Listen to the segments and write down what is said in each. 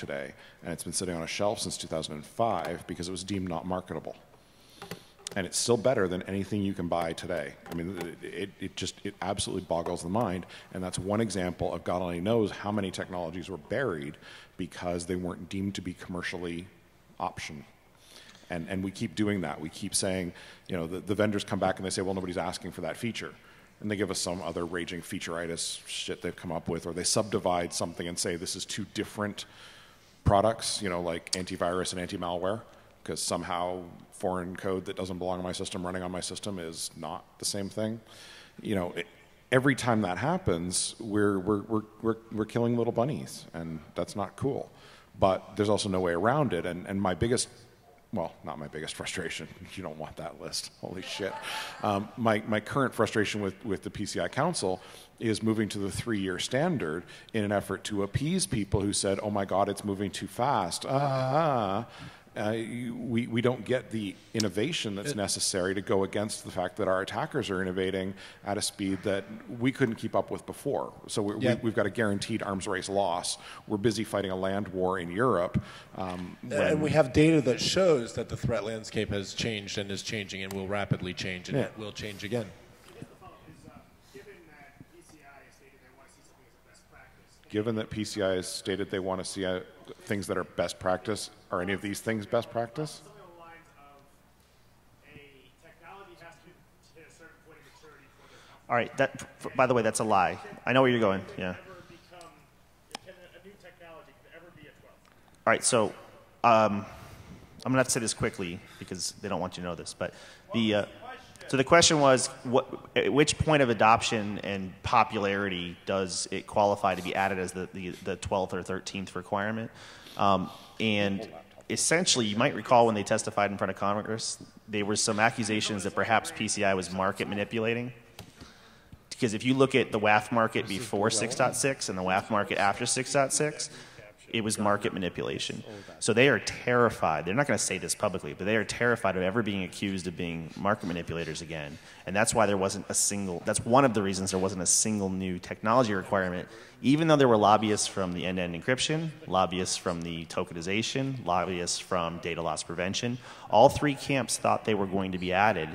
today, and it's been sitting on a shelf since 2005 because it was deemed not marketable. And it's still better than anything you can buy today. I mean, it absolutely boggles the mind, and that's one example of God only knows how many technologies were buried because they weren't deemed to be commercially option. And we keep doing that. We keep saying, you know, the vendors come back and they say, well, nobody's asking for that feature. And they give us some other raging featureitis shit they've come up with, or they subdivide something and say this is two different products, you know, like antivirus and anti-malware, because somehow foreign code that doesn't belong in my system running on my system is not the same thing. You know, every time that happens, we're killing little bunnies, and that's not cool. But there's also no way around it, and my biggest, well, not my biggest frustration, you don't want that list, holy shit. My current frustration with the PCI Council is moving to the 3-year standard in an effort to appease people who said, oh my God, it's moving too fast. We don't get the innovation that's necessary to go against the fact that our attackers are innovating at a speed that we couldn't keep up with before. So we've got a guaranteed arms race loss. We're busy fighting a land war in Europe. And we have data that shows that the threat landscape has changed and is changing and will rapidly change, and it will change again. Given that PCI has stated they want to see things that are best practice, are any of these things best practice? Something along the lines of a technology has to hit a certain point of maturity for the company. All right, by the way, that's a lie. I know where you're going, yeah. Can a new technology ever be a 12? All right, so I'm going to have to say this quickly because they don't want you to know this, but so the question was, at which point of adoption and popularity does it qualify to be added as the 12th or 13th requirement? And essentially, you might recall when they testified in front of Congress, there were some accusations that perhaps PCI was market manipulating. Because if you look at the WAF market before 6.6 and the WAF market after 6.6, it was market manipulation. So they are terrified. They're not going to say this publicly, but they are terrified of ever being accused of being market manipulators again. And that's why there wasn't a single, that's one of the reasons there wasn't a single new technology requirement, even though there were lobbyists from the end-to-end encryption, lobbyists from the tokenization, lobbyists from data loss prevention. All three camps thought they were going to be added,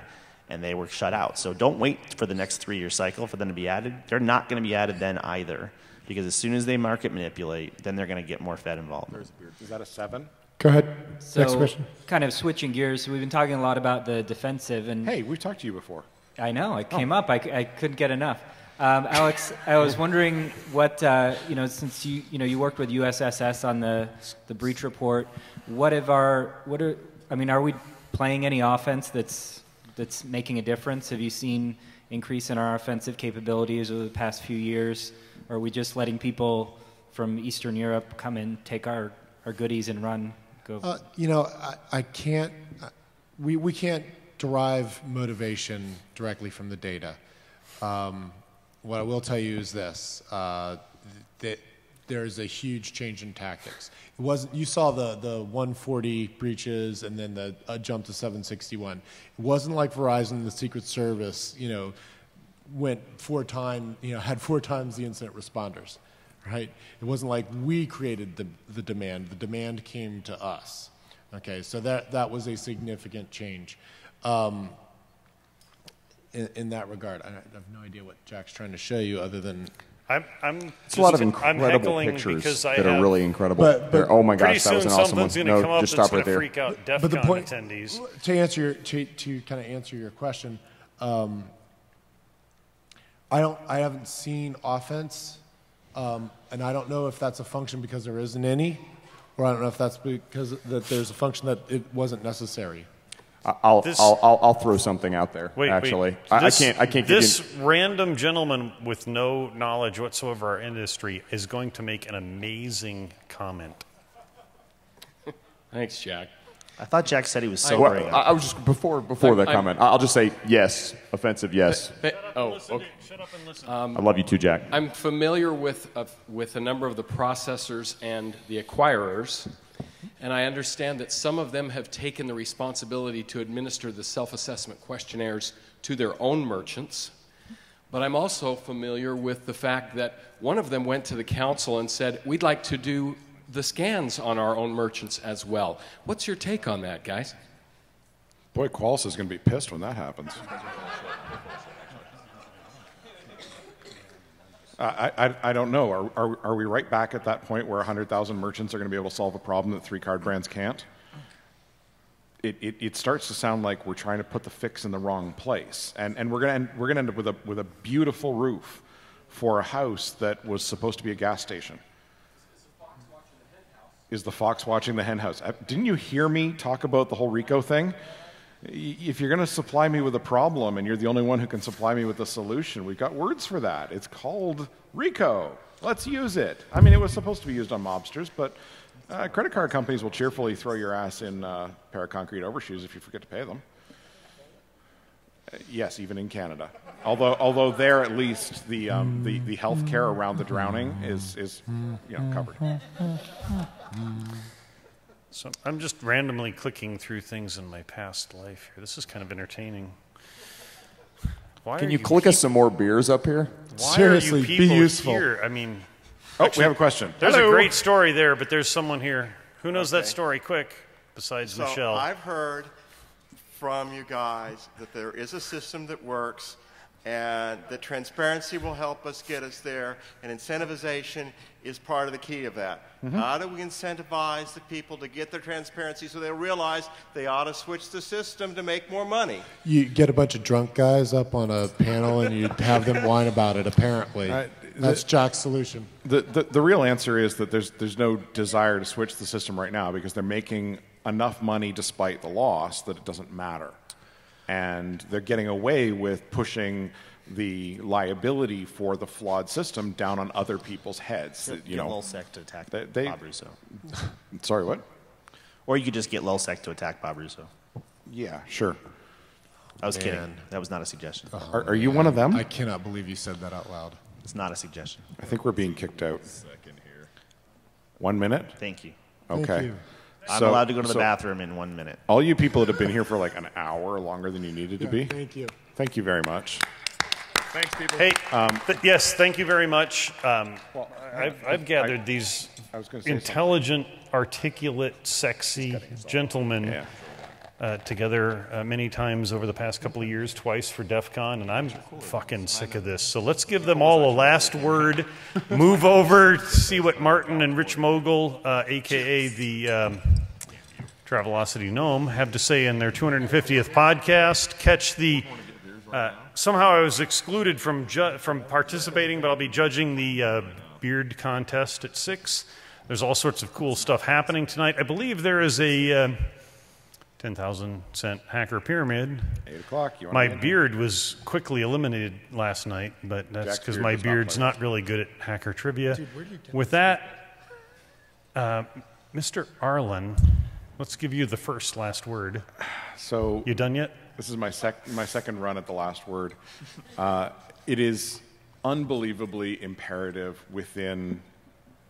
and they were shut out. So don't wait for the next 3-year cycle for them to be added. They're not going to be added then either. Because as soon as they market manipulate, then they're going to get more Fed involvement. Is that a 7? Go ahead. So, next question. Kind of switching gears, we've been talking a lot about the defensive. And hey, we've talked to you before. I know. It came up. I couldn't get enough. Alex, I was wondering what, since you worked with USSS on the breach report, are we playing any offense that's making a difference? Have you seen increase in our offensive capabilities over the past few years? Or are we just letting people from Eastern Europe come and take our goodies and run? I can't. We can't derive motivation directly from the data. What I will tell you is this: that there is a huge change in tactics. It wasn't. You saw the 140 breaches and then the jump to 761. It wasn't like Verizon, the Secret Service, went 4 times, had 4 times the incident responders, right? It wasn't like we created the demand. The demand came to us. Okay, so that was a significant change in that regard. I have no idea what Jack's trying to show you other than... It's a lot of incredible pictures that are really incredible. Oh my gosh, that was an awesome one. No, just stop right there. But the point, to kind of answer your question, I haven't seen offense, and I don't know if that's a function because there isn't any, or I don't know if that's because that there's a function that it wasn't necessary. I'll throw something out there. Actually, I can't. This random gentleman with no knowledge whatsoever of our industry is going to make an amazing comment. Thanks, Jack. I thought Jack said he was sobering. I was just before that comment. I'll just say yes, offensive yes. Okay. Shut up and listen. I love you too, Jack. I'm familiar with a number of the processors and the acquirers, and I understand that some of them have taken the responsibility to administer the self-assessment questionnaires to their own merchants. But I'm also familiar with the fact that one of them went to the council and said, we'd like to do the scans on our own merchants as well. What's your take on that, guys? Boy, Qualys is going to be pissed when that happens. I don't know. Are we right back at that point where 100,000 merchants are going to be able to solve a problem that 3 card brands can't? It starts to sound like we're trying to put the fix in the wrong place, and we're going to end up with a beautiful roof for a house that was supposed to be a gas station. Is the fox watching the hen house? Didn't you hear me talk about the whole RICO thing? If you're going to supply me with a problem and you're the only one who can supply me with a solution, we've got words for that. It's called RICO. Let's use it. I mean, it was supposed to be used on mobsters, but credit card companies will cheerfully throw your ass in a pair of concrete overshoes if you forget to pay them. Yes, even in Canada. Although there at least the health care around the drowning is covered. So I'm just randomly clicking through things in my past life here. This is kind of entertaining. Can you click us some more beers up here? Why Seriously, are you people be useful. here? I mean, We have a question. there's Hello. a great story there, but there's someone here. Who knows that story quick besides So Michelle? I've heard from you guys that there is a system that works and that transparency will help us get us there, and incentivization is part of the key of that. How do we incentivize the people to get their transparency so they'll realize they ought to switch the system to make more money? You get a bunch of drunk guys up on a panel and you have them whine about it, apparently. That's Jock's solution. The real answer is that there's no desire to switch the system right now because they're making enough money despite the loss that it doesn't matter. And they're getting away with pushing the liability for the flawed system down on other people's heads. Get LulzSec to attack they- Bob Russo. Sorry, what? Or you could just get LulzSec to attack Bob Russo. Yeah, sure. I was kidding. That was not a suggestion. Are you one of them? I cannot believe you said that out loud. It's not a suggestion. I think we're being kicked out. 1 minute? Thank you. Okay. Thank you. I'm allowed to go to the bathroom in 1 minute. All you people that have been here for like an hour longer than you needed to be, Thank you. thank you very much. Thanks, people. Hey, yes, thank you very much. I've gathered these intelligent, articulate, sexy gentlemen together many times over the past couple of years, twice for DEF CON, and I'm fucking sick of this. So let's give them all a last word, move over, see what Martin and Rich Mogul, a.k.a. the Travelocity Gnome, have to say in their 250th podcast. Catch the... somehow I was excluded from participating, but I'll be judging the beard contest at 6. There's all sorts of cool stuff happening tonight. I believe there is a 10,000 cent hacker pyramid. 8 o'clock. My beard was quickly eliminated last night, but that's Jack's because beard my was not beard's playing. not really good at hacker trivia. With that, Mr. Arlen, let's give you the last word. So You done yet? this is my second run at the last word. It is unbelievably imperative within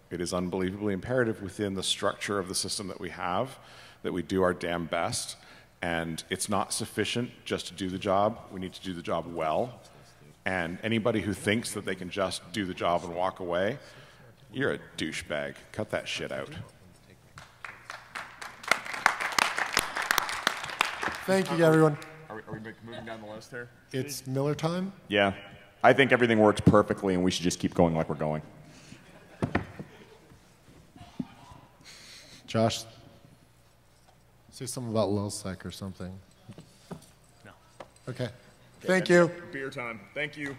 the structure of the system that we have that we do our damn best. And it's not sufficient just to do the job. We need to do the job well. And anybody who thinks that they can just do the job and walk away, you're a douchebag. Cut that shit out. Thank you, everyone. Are we moving down the list here? It's Miller time. Yeah. I think everything works perfectly, and we should just keep going like we're going. Josh, say something about LulzSec or something. No. Okay. Thank you. Beer time. Thank you.